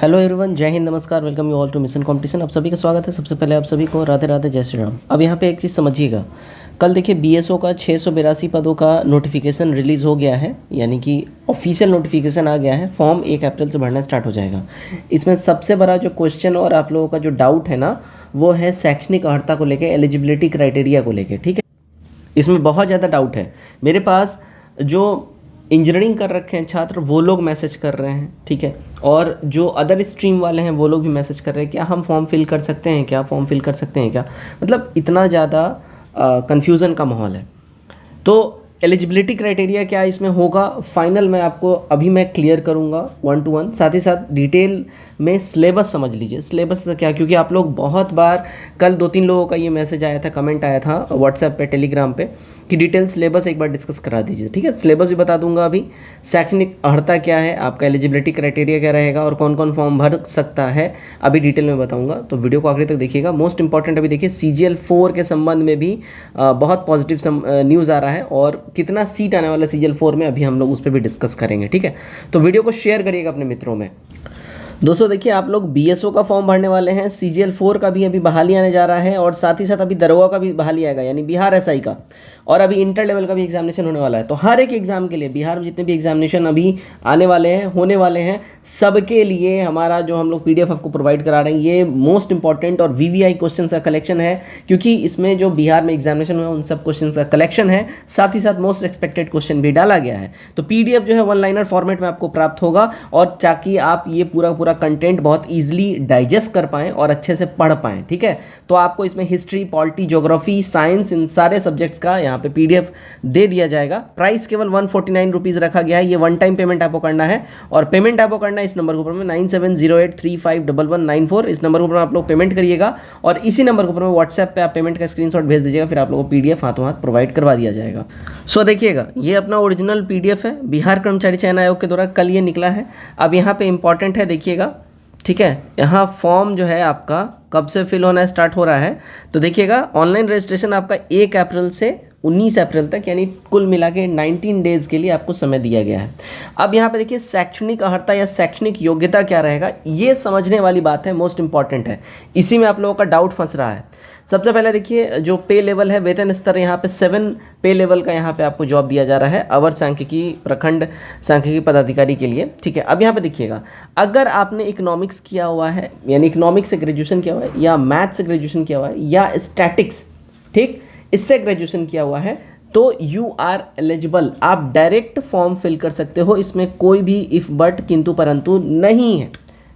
Hello everyone, जय हिंद, नमस्कार, welcome you all to mission competition. आप सभी का स्वागत है। सबसे पहले आप सभी को राधे राधे, जय श्री राम। अब यहाँ पे एक चीज़ समझिएगा, कल देखिए बीएसओ का 682 पदों का नोटिफिकेशन रिलीज़ हो गया है, यानी कि ऑफिशियल नोटिफिकेशन आ गया है। फॉर्म 1 अप्रैल से भरना स्टार्ट हो जाएगा। इसमें सबसे बड़ा जो क्वेश्चन और आप लोगों का जो डाउट है ना, वो है शैक्षणिक अर्हता को लेकर, एलिजिबिलिटी क्राइटेरिया को लेकर। ठीक है, इसमें बहुत ज़्यादा डाउट है। मेरे पास जो इंजीनियरिंग कर रखे हैं छात्र, वो लोग मैसेज कर रहे हैं, ठीक है, और जो अदर स्ट्रीम वाले हैं वो लोग भी मैसेज कर रहे हैं, क्या हम फॉर्म फिल कर सकते हैं, क्या फॉर्म फिल कर सकते हैं क्या। मतलब इतना ज़्यादा कन्फ्यूज़न का माहौल है। तो एलिजिबिलिटी क्राइटेरिया क्या इसमें होगा फाइनल, मैं आपको अभी मैं क्लियर करूंगा 1 to 1। साथ ही साथ डिटेल में सिलेबस समझ लीजिए। सिलेबस क्या, क्योंकि आप लोग बहुत बार, कल 2-3 लोगों का ये मैसेज आया था, कमेंट आया था व्हाट्सएप पे, टेलीग्राम पे, कि डिटेल सिलेबस एक बार डिस्कस करा दीजिए। ठीक है, सिलेबस भी बता दूंगा अभी, शैक्षणिक अर्हता क्या है, आपका एलिजिबिलिटी क्राइटेरिया क्या रहेगा और कौन कौन फॉर्म भर सकता है, अभी डिटेल में बताऊंगा। तो वीडियो को आखिर तक देखिएगा। मोस्ट इंपॉर्टेंट अभी देखिए, CGL 4 के संबंध में भी बहुत पॉजिटिव न्यूज़ आ रहा है, और कितना सीट आने वाला CGL 4 में अभी हम लोग उस पर भी डिस्कस करेंगे। ठीक है, तो वीडियो को शेयर करिएगा अपने मित्रों में। दोस्तों देखिए, आप लोग BSO का फॉर्म भरने वाले हैं, CGL 4 का भी अभी बहाली आने जा रहा है, और साथ ही साथ अभी दरोगा का भी बहाली आएगा, यानी बिहार SI का, और अभी इंटर लेवल का भी एग्जामिनेशन होने वाला है। तो हर एक एग्जाम के लिए बिहार में जितने भी एग्जामिनेशन अभी आने वाले हैं, होने वाले हैं, सबके लिए हमारा जो हम लोग PDF आपको प्रोवाइड करा रहे हैं, ये मोस्ट इंपॉर्टेंट और VVI क्वेश्चन का कलेक्शन है, क्योंकि इसमें जो बिहार में एग्जामिनेशन हुआ उन सब क्वेश्चन का कलेक्शन है। साथ ही साथ मोस्ट एक्सपेक्टेड क्वेश्चन भी डाला गया है। तो PDF जो है 1 लाइनर फॉर्मेट में आपको प्राप्त होगा, और ताकि आप ये पूरा कंटेंट बहुत ईजिली डाइजेस्ट कर पाएँ और अच्छे से पढ़ पाएँ। ठीक है, तो आपको इसमें हिस्ट्री, पॉलिटी, ज्योग्राफी, साइंस, इन सारे सब्जेक्ट्स का यहाँ पे PDF दे दिया जाएगा। प्राइस केवल 149 रुपीज़ रखा गया है। ये 1 टाइम पेमेंट आपको करना है, और पेमेंट आपको करना है इस नंबर के ऊपर में 9708351194। इस नंबर के ऊपर आप लोग पेमेंट करिएगा, और इसी नंबर के ऊपर में व्हाट्सएप पे आप पेमेंट का स्क्रीनशॉट भेज दीजिएगा, फिर आप लोगों को PDF हाथों हाथ प्रोवाइड करवा दिया जाएगा। सो देखिएगा, ये अपना ओरिजिनल PDF है, बिहार कर्मचारी चयन आयोग के द्वारा कल ये निकला है। अब यहाँ पे इंपॉर्टेंट है, देखिएगा, ठीक है, यहाँ फॉर्म जो है आपका कब से फिल होना स्टार्ट हो रहा है, तो देखिएगा, ऑनलाइन रजिस्ट्रेशन आपका 1 अप्रैल से 19 अप्रैल तक, यानी कुल मिला के 19 डेज़ के लिए आपको समय दिया गया है। अब यहाँ पे देखिए, शैक्षणिक अर्हता या शैक्षणिक योग्यता क्या रहेगा, ये समझने वाली बात है, मोस्ट इंपॉर्टेंट है। इसी में आप लोगों का डाउट फंस रहा है। सबसे पहले देखिए, जो पे लेवल है, वेतन स्तर यहाँ पे 7 पे लेवल का यहाँ पे आपको जॉब दिया जा रहा है, अवर सांख्यिकी, प्रखंड सांख्यिकी पदाधिकारी के लिए। ठीक है, अब यहाँ पे देखिएगा, अगर आपने इकोनॉमिक्स किया हुआ है, यानी इकोनॉमिक्स से ग्रेजुएशन किया हुआ है, या मैथ्स से ग्रेजुएशन किया हुआ है, या स्टैटिक्स, ठीक, इससे ग्रेजुएशन किया हुआ है, तो यू आर एलिजिबल। आप डायरेक्ट फॉर्म फिल कर सकते हो, इसमें कोई भी इफ बट किंतु परंतु नहीं है,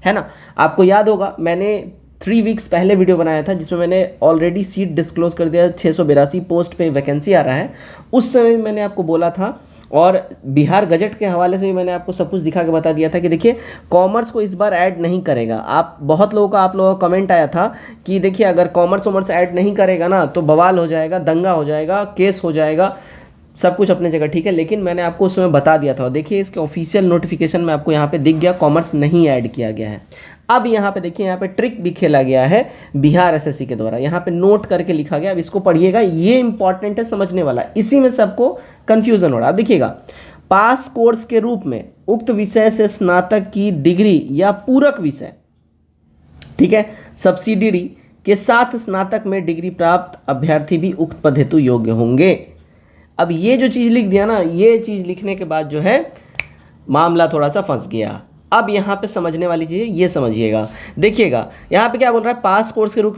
है ना। आपको याद होगा, मैंने 3 वीक्स पहले वीडियो बनाया था, जिसमें मैंने ऑलरेडी सीट डिस्क्लोज कर दिया, 682 पोस्ट पे वैकेंसी आ रहा है। उस समय मैंने आपको बोला था, और बिहार गजट के हवाले से भी मैंने आपको सब कुछ दिखा के बता दिया था कि देखिए, कॉमर्स को इस बार ऐड नहीं करेगा। आप बहुत लोगों का, आप लोगों का कमेंट आया था कि देखिए, अगर कॉमर्स ऐड नहीं करेगा ना, तो बवाल हो जाएगा, दंगा हो जाएगा, केस हो जाएगा। सब कुछ अपने जगह ठीक है, लेकिन मैंने आपको उस समय बता दिया था। देखिए, इसके ऑफिशियल नोटिफिकेशन में आपको यहाँ पे दिख गया, कॉमर्स नहीं ऐड किया गया है। अब यहाँ पे देखिए, यहाँ पे ट्रिक भी खेला गया है बिहार SSC के द्वारा, यहाँ पे नोट करके लिखा गया। अब इसको पढ़िएगा, ये इंपॉर्टेंट है, समझने वाला। इसी में सबको कंफ्यूजन हो रहा है। अब देखिएगा, पास कोर्स के रूप में उक्त विषय से स्नातक की डिग्री या पूरक विषय, ठीक है, सब्सिडियरी के साथ स्नातक में डिग्री प्राप्त अभ्यर्थी भी उक्त पद हेतु योग्य होंगे। अब ये जो चीज़ लिख दिया ना, ये चीज़ लिखने के बाद जो है मामला थोड़ा सा फंस गया। अब यहाँ पे समझने वाली चीज़ ये समझिएगा, देखिएगा, यहाँ पे क्या बोल रहा है, पास कोर्स के रूप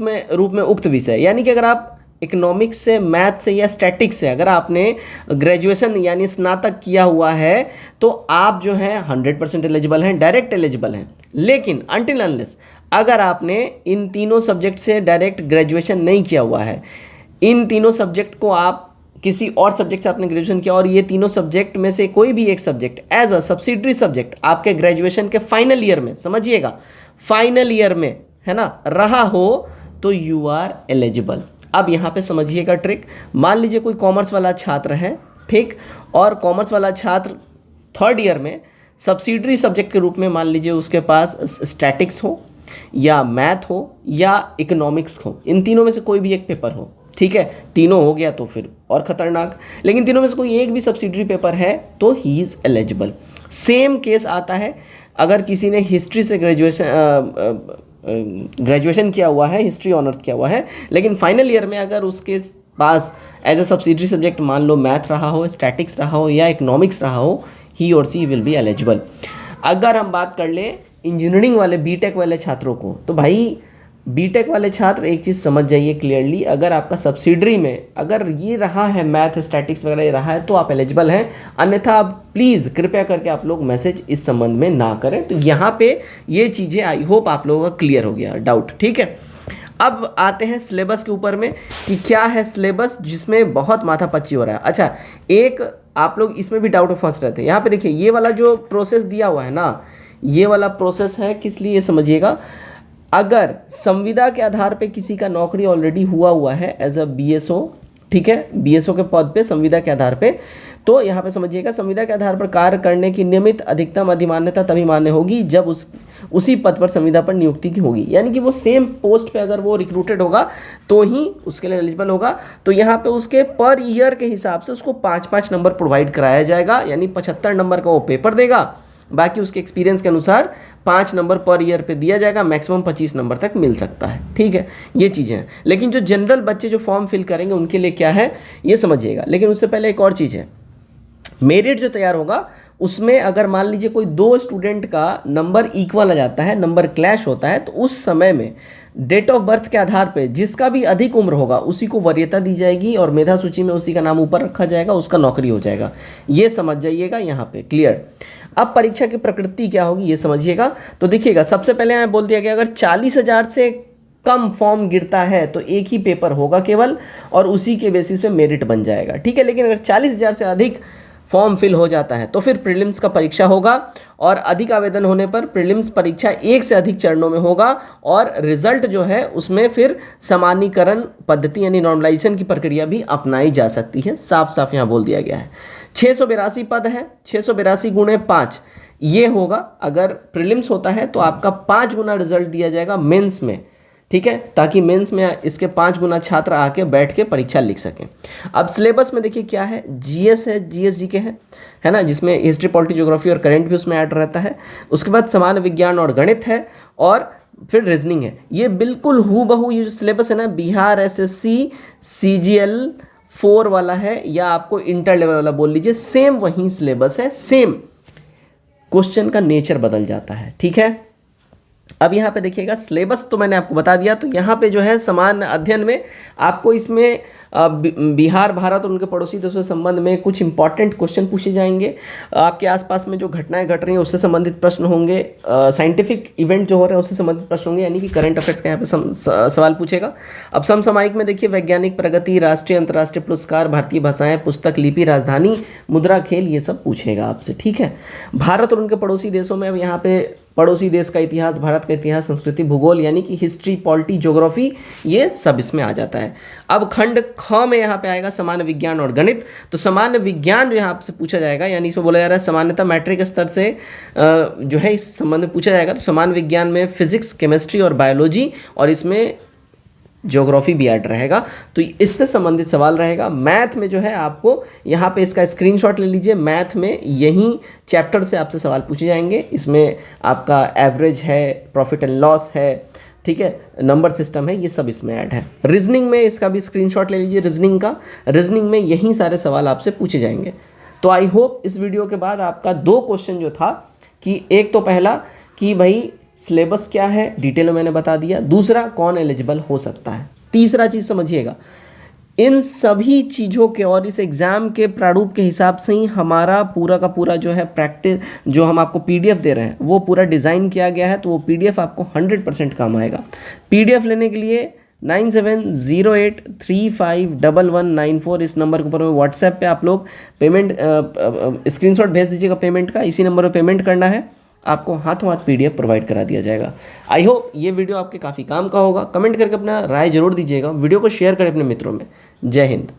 में उक्त विषय, यानी कि अगर आप इकोनॉमिक्स से, मैथ से या स्टैटिक्स से अगर आपने ग्रेजुएशन यानी स्नातक किया हुआ है, तो आप जो है 100% एलिजिबल हैं, डायरेक्ट एलिजिबल हैं। लेकिन अनटिल अनलेस अगर आपने इन तीनों सब्जेक्ट से डायरेक्ट ग्रेजुएशन नहीं किया हुआ है, इन तीनों सब्जेक्ट को आप किसी और सब्जेक्ट से आपने ग्रेजुएशन किया, और ये तीनों सब्जेक्ट में से कोई भी एक subject as a subsidiary subject आपके ग्रेजुएशन के फाइनल ईयर में, समझिएगा, फाइनल ईयर में, है ना, रहा हो, तो यू आर एलिजिबल। अब यहाँ पे समझिएगा ट्रिक। मान लीजिए कोई कॉमर्स वाला छात्र है, ठीक, और कॉमर्स वाला छात्र 3rd ईयर में सब्सिडरी सब्जेक्ट के रूप में, मान लीजिए उसके पास स्टैटिक्स हो, या मैथ हो, या इकोनॉमिक्स हो, इन तीनों में से कोई भी एक पेपर हो, ठीक है, तीनों हो गया तो फिर और खतरनाक, लेकिन तीनों में से कोई एक भी सब्सिडरी पेपर है तो he is eligible. Same case आता है अगर किसी ने हिस्ट्री से ग्रेजुएशन किया हुआ है, हिस्ट्री ऑनर्स किया हुआ है, लेकिन फाइनल ईयर में अगर उसके पास एज ए सब्सिडरी सब्जेक्ट मान लो मैथ रहा हो, स्टैटिक्स रहा हो या इकोनॉमिक्स रहा हो, ही और सी विल बी एलिजिबल। अगर हम बात कर ले इंजीनियरिंग वाले बीटेक वाले छात्रों को, तो भाई बीटेक वाले छात्र एक चीज़ समझ जाइए क्लियरली, अगर आपका सब्सिडरी में अगर ये रहा है मैथ स्टैटिक्स वगैरह ये रहा है तो आप एलिजिबल हैं, अन्यथा आप प्लीज़ कृपया करके आप लोग मैसेज इस संबंध में ना करें। तो यहाँ पे ये चीज़ें आई होप आप लोगों का क्लियर हो गया डाउट, ठीक है। अब आते हैं सिलेबस के ऊपर में कि क्या है सिलेबस, जिसमें बहुत माथापच्ची हो रहा है। अच्छा, एक आप लोग इसमें भी डाउट फंस रहे थे। यहाँ पे देखिए ये वाला जो प्रोसेस दिया हुआ है ना, ये वाला प्रोसेस है किस लिए समझिएगा। अगर संविदा के आधार पे किसी का नौकरी ऑलरेडी हुआ है एज अ बीएसओ, ठीक है, बीएसओ के पद पे संविदा के आधार पे, तो यहाँ पे समझिएगा संविदा के आधार पर कार्य करने की नियमित अधिकतम अधिमान्यता तभी मान्य होगी जब उसी पद पर संविदा पर नियुक्ति की होगी, यानी कि वो सेम पोस्ट पे अगर वो रिक्रूटेड होगा तो ही उसके लिए एलिजिबल होगा। तो यहाँ पे उसके पर ईयर के हिसाब से उसको 5-5 नंबर प्रोवाइड कराया जाएगा, यानी 75 नंबर का वो पेपर देगा, बाकी उसके एक्सपीरियंस के अनुसार 5 नंबर पर ईयर पे दिया जाएगा, मैक्सिमम 25 नंबर तक मिल सकता है, ठीक है, ये चीज़ें हैं। लेकिन जो जनरल बच्चे जो फॉर्म फिल करेंगे उनके लिए क्या है ये समझिएगा। लेकिन उससे पहले एक और चीज़ है, मेरिट जो तैयार होगा उसमें अगर मान लीजिए कोई 2 स्टूडेंट का नंबर इक्वल आ जाता है, नंबर क्लैश होता है, तो उस समय में डेट ऑफ बर्थ के आधार पे जिसका भी अधिक उम्र होगा उसी को वरीयता दी जाएगी और मेधा सूची में उसी का नाम ऊपर रखा जाएगा, उसका नौकरी हो जाएगा, ये समझ जाइएगा यहाँ पे, क्लियर। अब परीक्षा की प्रकृति क्या होगी ये समझिएगा। तो देखिएगा सबसे पहले यहाँ बोल दिया गया अगर 40,000 से कम फॉर्म गिरता है तो एक ही पेपर होगा केवल, और उसी के बेसिस पे मेरिट बन जाएगा, ठीक है। लेकिन अगर 40,000 से अधिक फॉर्म फिल हो जाता है तो फिर प्रीलिम्स का परीक्षा होगा, और अधिक आवेदन होने पर प्रीलिम्स परीक्षा 1 से अधिक चरणों में होगा, और रिजल्ट जो है उसमें फिर सामान्यीकरण पद्धति यानी नॉर्मलाइजेशन की प्रक्रिया भी अपनाई जा सकती है, साफ साफ यहाँ बोल दिया गया है। 682 पद है, 682 गुणे 5 ये होगा। अगर प्रीलिम्स होता है तो आपका 5 गुना रिजल्ट दिया जाएगा मेंस में, ठीक है, ताकि मेंस में इसके 5 गुना छात्र आके बैठ के परीक्षा लिख सकें। अब सिलेबस में देखिए क्या है, जीएस है, जीएस जीके है ना, जिसमें हिस्ट्री पॉलिटी ज्योग्राफी और करंट भी उसमें ऐड रहता है। उसके बाद सामान्य विज्ञान और गणित है, और फिर रीजनिंग है। ये बिल्कुल हूबहू ये जो सिलेबस है ना बिहार एसएससी सीजीएल 4 वाला है, या आपको इंटर लेवल वाला बोल लीजिए, सेम वही सिलेबस है, सेम क्वेश्चन का नेचर बदल जाता है, ठीक है। अब यहाँ पे देखिएगा सिलेबस तो मैंने आपको बता दिया। तो यहाँ पे जो है समान अध्ययन में आपको इसमें बिहार, भारत और उनके पड़ोसी देशों से संबंध में कुछ इंपॉर्टेंट क्वेश्चन पूछे जाएंगे। आपके आसपास में जो घटनाएं घट रही हैं उससे संबंधित प्रश्न होंगे, साइंटिफिक इवेंट जो हो रहे हैं उससे संबंधित प्रश्न होंगे, यानी कि करंट अफेयर्स का यहाँ पे सवाल पूछेगा। अब समसामयिक में देखिए वैज्ञानिक प्रगति, राष्ट्रीय अंतर्राष्ट्रीय पुरस्कार, भारतीय भाषाएं, पुस्तक, लिपि, राजधानी, मुद्रा, खेल, ये सब पूछेगा आपसे, ठीक है। भारत और उनके पड़ोसी देशों में अब यहाँ पे पड़ोसी देश का इतिहास, भारत का इतिहास, संस्कृति, भूगोल यानी कि हिस्ट्री, पॉलिटी, ज्योग्राफी, ये सब इसमें आ जाता है। अब खंड ख में यहाँ पे आएगा सामान्य विज्ञान और गणित। तो सामान्य विज्ञान जो यहाँ से पूछा जाएगा, यानी इसमें बोला जा रहा है सामान्यतः मैट्रिक स्तर से जो है इस संबंध में पूछा जाएगा। तो सामान्य विज्ञान में फिजिक्स, केमिस्ट्री और बायोलॉजी, और इसमें ज्योग्राफी भी ऐड रहेगा, तो इससे संबंधित सवाल रहेगा। मैथ में जो है आपको यहाँ पे इसका स्क्रीनशॉट ले लीजिए, मैथ में यही चैप्टर से आपसे सवाल पूछे जाएंगे। इसमें आपका एवरेज है, प्रॉफिट एंड लॉस है, ठीक है, नंबर सिस्टम है, ये सब इसमें ऐड है। रीजनिंग में इसका भी स्क्रीनशॉट ले लीजिए, रीजनिंग में यही सारे सवाल आपसे पूछे जाएंगे। तो आई होप इस वीडियो के बाद आपका 2 क्वेश्चन जो था कि एक तो पहला कि भाई सिलेबस क्या है डिटेल में मैंने बता दिया, दूसरा कौन एलिजिबल हो सकता है, तीसरा चीज़ समझिएगा इन सभी चीज़ों के और इस एग्ज़ाम के प्रारूप के हिसाब से ही हमारा पूरा का पूरा जो है प्रैक्टिस, जो हम आपको पीडीएफ दे रहे हैं वो पूरा डिज़ाइन किया गया है। तो वो पीडीएफ आपको 100% काम आएगा। पीडीएफ लेने के लिए 9708351194 इस नंबर के ऊपर में व्हाट्सएप पे आप लोग पेमेंट स्क्रीनशॉट भेज दीजिएगा पेमेंट का, इसी नंबर पर पेमेंट करना है, आपको हाथों हाथ पीडीएफ प्रोवाइड करा दिया जाएगा। आई होप ये वीडियो आपके काफ़ी काम का होगा। कमेंट करके अपना राय जरूर दीजिएगा, वीडियो को शेयर करें अपने मित्रों में। जय हिंद।